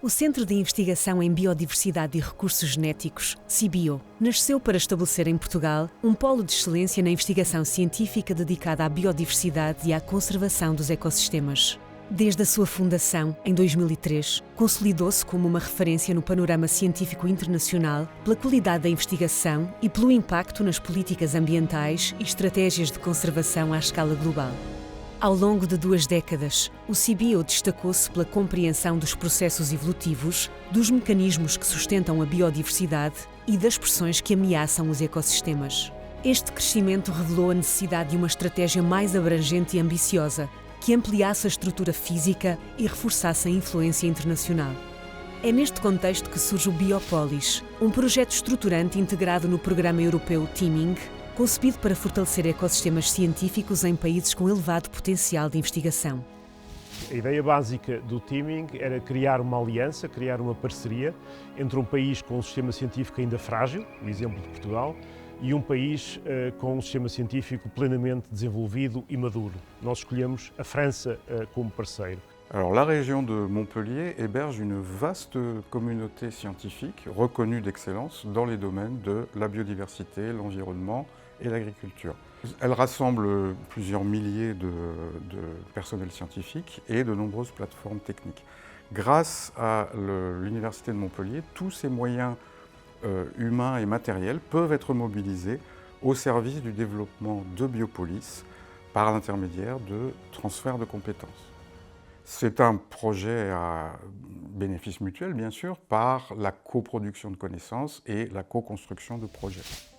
O Centro de Investigação em Biodiversidade e Recursos Genéticos, CIBIO, nasceu para estabelecer em Portugal um polo de excelência na investigação científica dedicada à biodiversidade e à conservação dos ecossistemas. Desde a sua fundação, em 2003, consolidou-se como uma referência no panorama científico internacional pela qualidade da investigação e pelo impacto nas políticas ambientais e estratégias de conservação à escala global. Ao longo de 2 décadas, o CIBIO destacou-se pela compreensão dos processos evolutivos, dos mecanismos que sustentam a biodiversidade e das pressões que ameaçam os ecossistemas. Este crescimento revelou a necessidade de uma estratégia mais abrangente e ambiciosa, que ampliasse a estrutura física e reforçasse a influência internacional. É neste contexto que surge o Biopolis, um projeto estruturante integrado no Programa Europeu Teaming, concebido para fortalecer ecossistemas científicos em países com elevado potencial de investigação. A ideia básica do teaming era criar uma aliança, criar uma parceria entre um país com um sistema científico ainda frágil, o exemplo de Portugal, e um país com um sistema científico plenamente desenvolvido e maduro. Nós escolhemos a França como parceiro. Alors, la région de Montpellier héberge une vaste communauté scientifique reconnue d'excellence dans les domaines de la biodiversité, l'environnement et l'agriculture. Elle rassemble plusieurs milliers de personnels scientifiques et de nombreuses plateformes techniques. Grâce à l'Université de Montpellier, tous ces moyens humains et matériels peuvent être mobilisés au service du développement de Biopolis par l'intermédiaire de transferts de compétences. C'est un projet à bénéfice mutuel, bien sûr, par la coproduction de connaissances et la co-construction de projets.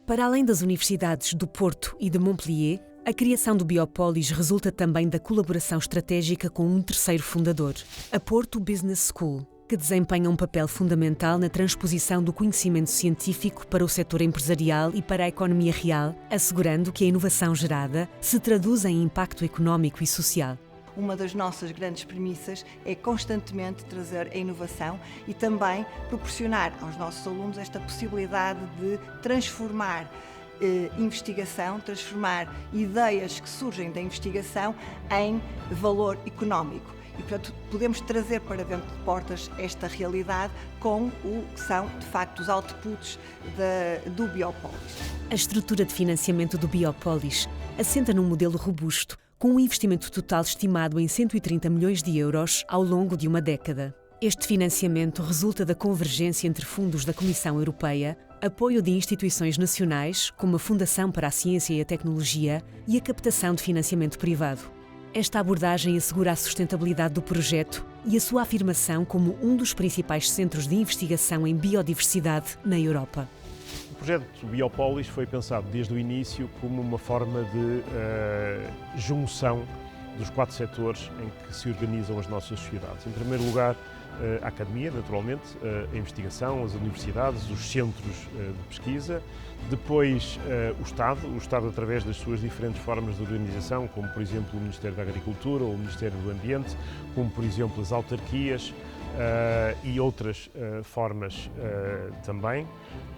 Para além das universidades do Porto e de Montpellier, a criação do Biopolis resulta também da colaboração estratégica com um terceiro fundador, a Porto Business School, que desempenha um papel fundamental na transposição do conhecimento científico para o setor empresarial e para a economia real, assegurando que a inovação gerada se traduz em impacto económico e social. Uma das nossas grandes premissas é constantemente trazer a inovação e também proporcionar aos nossos alunos esta possibilidade de transformar investigação, transformar ideias que surgem da investigação em valor económico. E, portanto, podemos trazer para dentro de portas esta realidade com o que são, de facto, os outputs do Biopolis. A estrutura de financiamento do Biopolis assenta num modelo robusto, com um investimento total estimado em 130 milhões de euros ao longo de uma década. Este financiamento resulta da convergência entre fundos da Comissão Europeia, apoio de instituições nacionais, como a Fundação para a Ciência e a Tecnologia, e a captação de financiamento privado. Esta abordagem assegura a sustentabilidade do projeto e a sua afirmação como um dos principais centros de investigação em biodiversidade na Europa. O projeto Biopolis foi pensado desde o início como uma forma de junção dos 4 setores em que se organizam as nossas sociedades. Em primeiro lugar, a academia, naturalmente, a investigação, as universidades, os centros de pesquisa. Depois, o Estado através das suas diferentes formas de organização, como, por exemplo, o Ministério da Agricultura ou o Ministério do Ambiente, como, por exemplo, as autarquias, e outras formas também.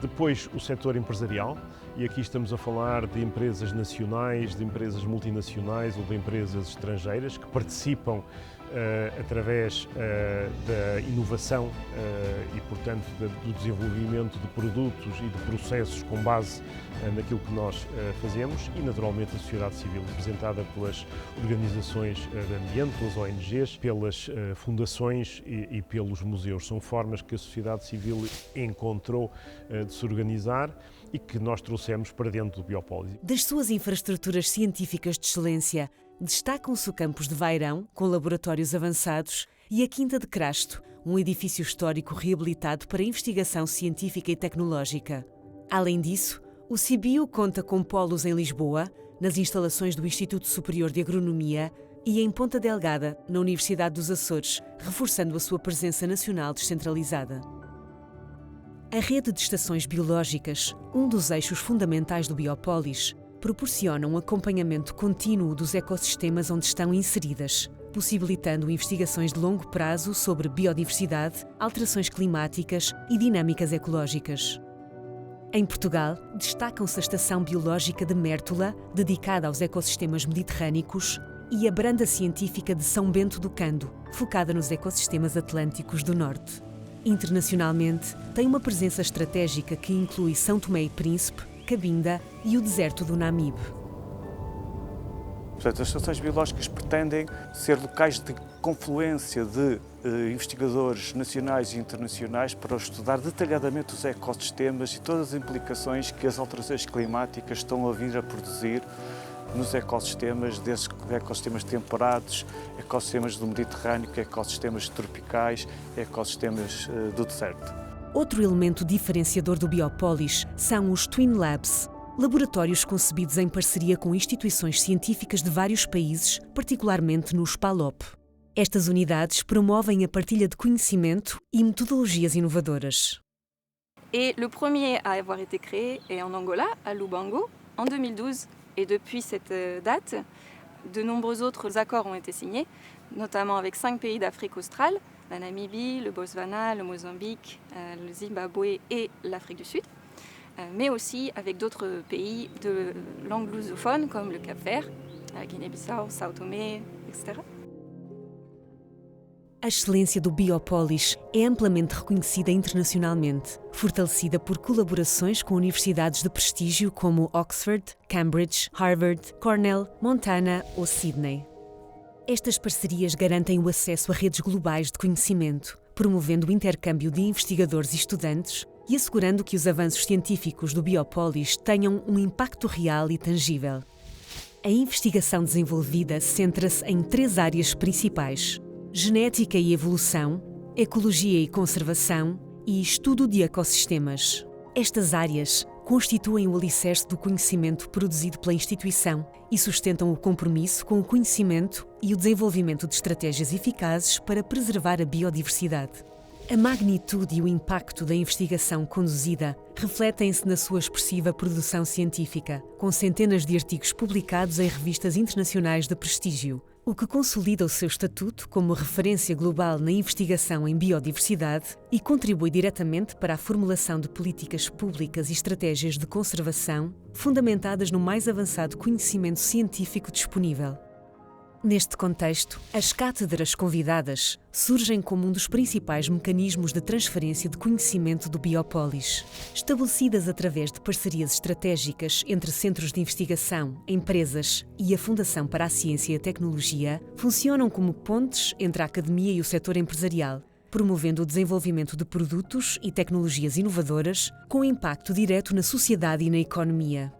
Depois o setor empresarial, e aqui estamos a falar de empresas nacionais, de empresas multinacionais ou de empresas estrangeiras que participam através da inovação e, portanto, do desenvolvimento de produtos e de processos com base naquilo que nós fazemos, e, naturalmente, a sociedade civil, representada pelas organizações de ambiente, pelas ONGs, pelas fundações e pelos museus. São formas que a sociedade civil encontrou de se organizar e que nós trouxemos para dentro do Biopolis. Das suas infraestruturas científicas de excelência, destacam-se o campus de Vairão, com laboratórios avançados, e a Quinta de Crasto, um edifício histórico reabilitado para investigação científica e tecnológica. Além disso, o CIBIO conta com polos em Lisboa, nas instalações do Instituto Superior de Agronomia, e em Ponta Delgada, na Universidade dos Açores, reforçando a sua presença nacional descentralizada. A rede de estações biológicas, um dos eixos fundamentais do Biopolis, proporciona um acompanhamento contínuo dos ecossistemas onde estão inseridas, possibilitando investigações de longo prazo sobre biodiversidade, alterações climáticas e dinâmicas ecológicas. Em Portugal, destacam-se a Estação Biológica de Mértola, dedicada aos ecossistemas mediterrânicos, e a Branda Científica de São Bento do Cando, focada nos ecossistemas atlânticos do Norte. Internacionalmente, tem uma presença estratégica que inclui São Tomé e Príncipe, Cabinda e o deserto do Namibe. Portanto, as estações biológicas pretendem ser locais de confluência de investigadores nacionais e internacionais para estudar detalhadamente os ecossistemas e todas as implicações que as alterações climáticas estão a vir a produzir nos ecossistemas, desses ecossistemas temperados, ecossistemas do Mediterrâneo, ecossistemas tropicais, ecossistemas do deserto. Outro elemento diferenciador do Biopolis são os Twin Labs, laboratórios concebidos em parceria com instituições científicas de vários países, particularmente nos PALOP. Estas unidades promovem a partilha de conhecimento e metodologias inovadoras. Et le premier à avoir été créé est en Angola, à Lubango, en 2012. Et depuis cette date, de nombreux autres accords ont été signés, notamment avec 5 pays d'Afrique australe, la Namibie, le Botswana, le Mozambique, le Zimbabwe et l'Afrique du Sud, mais aussi avec d'autres pays de langue lusophone comme le Cap-Vert, la Guinée-Bissau, São Tomé, etc. A excelência do Biopolis é amplamente reconhecida internacionalmente, fortalecida por colaborações com universidades de prestígio como Oxford, Cambridge, Harvard, Cornell, Montana ou Sydney. Estas parcerias garantem o acesso a redes globais de conhecimento, promovendo o intercâmbio de investigadores e estudantes e assegurando que os avanços científicos do Biopolis tenham um impacto real e tangível. A investigação desenvolvida centra-se em 3 áreas principais: genética e evolução, ecologia e conservação e estudo de ecossistemas. Estas áreas constituem o alicerce do conhecimento produzido pela instituição e sustentam o compromisso com o conhecimento e o desenvolvimento de estratégias eficazes para preservar a biodiversidade. A magnitude e o impacto da investigação conduzida refletem-se na sua expressiva produção científica, com centenas de artigos publicados em revistas internacionais de prestígio, o que consolida o seu estatuto como referência global na investigação em biodiversidade e contribui diretamente para a formulação de políticas públicas e estratégias de conservação fundamentadas no mais avançado conhecimento científico disponível. Neste contexto, as cátedras convidadas surgem como um dos principais mecanismos de transferência de conhecimento do Biopolis. Estabelecidas através de parcerias estratégicas entre centros de investigação, empresas e a Fundação para a Ciência e a Tecnologia, funcionam como pontes entre a academia e o setor empresarial, promovendo o desenvolvimento de produtos e tecnologias inovadoras com impacto direto na sociedade e na economia.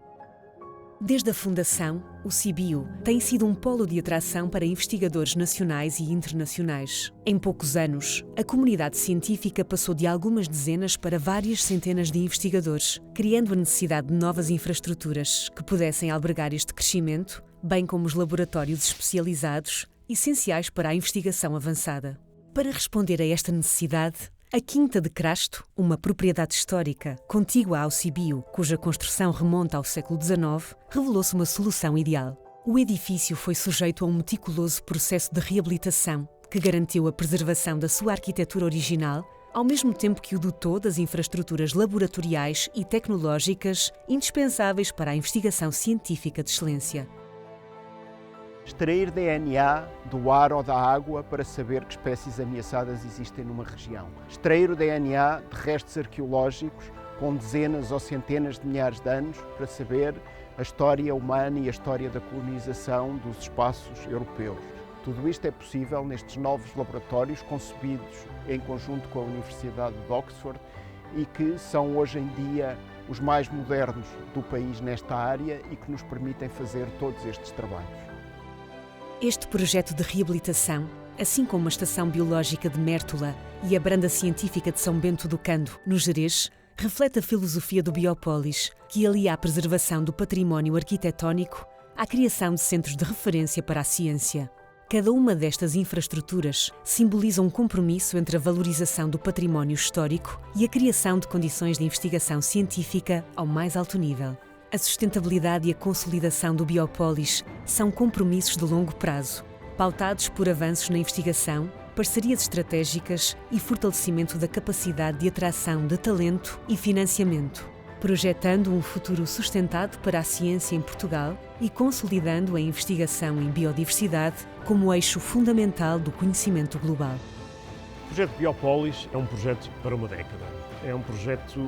Desde a fundação, o CBio tem sido um polo de atração para investigadores nacionais e internacionais. Em poucos anos, a comunidade científica passou de algumas dezenas para várias centenas de investigadores, criando a necessidade de novas infraestruturas que pudessem albergar este crescimento, bem como os laboratórios especializados, essenciais para a investigação avançada. Para responder a esta necessidade, a Quinta de Crasto, uma propriedade histórica contígua ao CBio, cuja construção remonta ao século XIX, revelou-se uma solução ideal. O edifício foi sujeito a um meticuloso processo de reabilitação que garantiu a preservação da sua arquitetura original, ao mesmo tempo que o dotou das infraestruturas laboratoriais e tecnológicas indispensáveis para a investigação científica de excelência. Extrair DNA do ar ou da água para saber que espécies ameaçadas existem numa região. Extrair o DNA de restos arqueológicos com dezenas ou centenas de milhares de anos para saber a história humana e a história da colonização dos espaços europeus. Tudo isto é possível nestes novos laboratórios concebidos em conjunto com a Universidade de Oxford e que são hoje em dia os mais modernos do país nesta área e que nos permitem fazer todos estes trabalhos. Este projeto de reabilitação, assim como a Estação Biológica de Mértola e a Branda Científica de São Bento do Cando, no Gerês, reflete a filosofia do Biopolis, que alia a preservação do património arquitetónico à criação de centros de referência para a ciência. Cada uma destas infraestruturas simboliza um compromisso entre a valorização do património histórico e a criação de condições de investigação científica ao mais alto nível. A sustentabilidade e a consolidação do Biopolis são compromissos de longo prazo, pautados por avanços na investigação, parcerias estratégicas e fortalecimento da capacidade de atração de talento e financiamento. projetando um futuro sustentado para a ciência em Portugal e consolidando a investigação em biodiversidade como eixo fundamental do conhecimento global. O projeto Biopolis é um projeto para uma década. É um projeto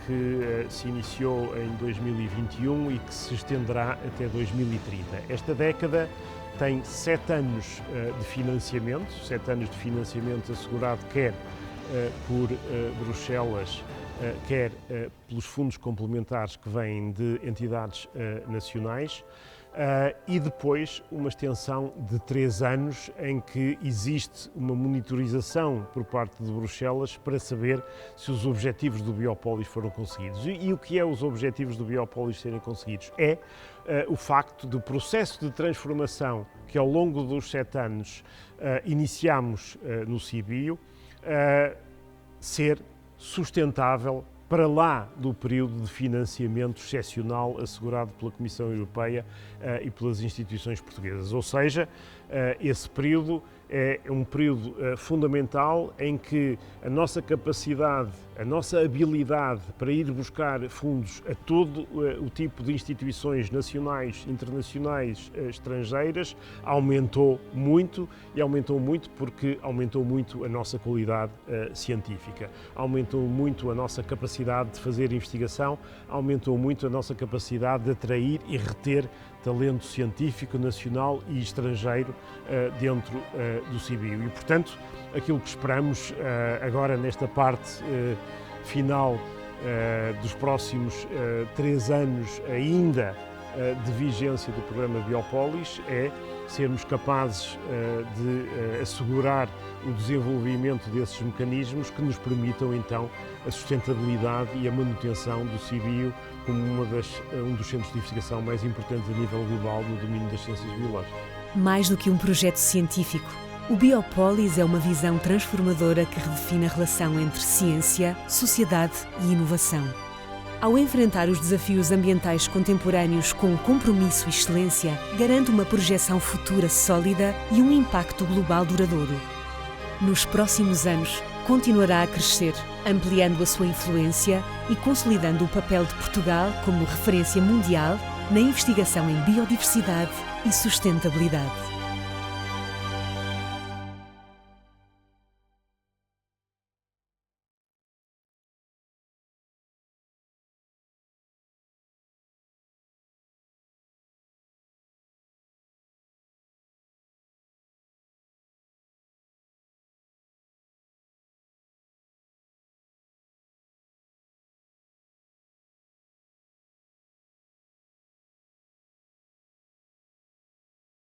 que se iniciou em 2021 e que se estenderá até 2030. Esta década tem 7 anos de financiamento assegurado quer por Bruxelas, quer pelos fundos complementares que vêm de entidades nacionais, e depois uma extensão de 3 anos em que existe uma monitorização por parte de Bruxelas para saber se os objetivos do Biopolis foram conseguidos. E o que é os objetivos do Biopolis serem conseguidos? É o facto do processo de transformação que ao longo dos 7 anos iniciamos no CBio ser sustentável para lá do período de financiamento excepcional assegurado pela Comissão Europeia e pelas instituições portuguesas. Ou seja, esse período é um período fundamental em que a nossa capacidade, a nossa habilidade para ir buscar fundos a todo o tipo de instituições nacionais, internacionais, estrangeiras, aumentou muito, e aumentou muito porque aumentou muito a nossa qualidade científica, aumentou muito a nossa capacidade de fazer investigação, aumentou muito a nossa capacidade de atrair e reter talento científico nacional e estrangeiro dentro do CBio. E, portanto, aquilo que esperamos agora nesta parte final dos próximos 3 anos ainda de vigência do programa Biopolis é sermos capazes de assegurar o desenvolvimento desses mecanismos que nos permitam então a sustentabilidade e a manutenção do CBio como um dos centros de investigação mais importantes a nível global no domínio das ciências biológicas. Mais do que um projeto científico, o Biopolis é uma visão transformadora que redefine a relação entre ciência, sociedade e inovação. Ao enfrentar os desafios ambientais contemporâneos com compromisso e excelência, garante uma projeção futura sólida e um impacto global duradouro. Nos próximos anos, continuará a crescer, ampliando a sua influência e consolidando o papel de Portugal como referência mundial na investigação em biodiversidade e sustentabilidade.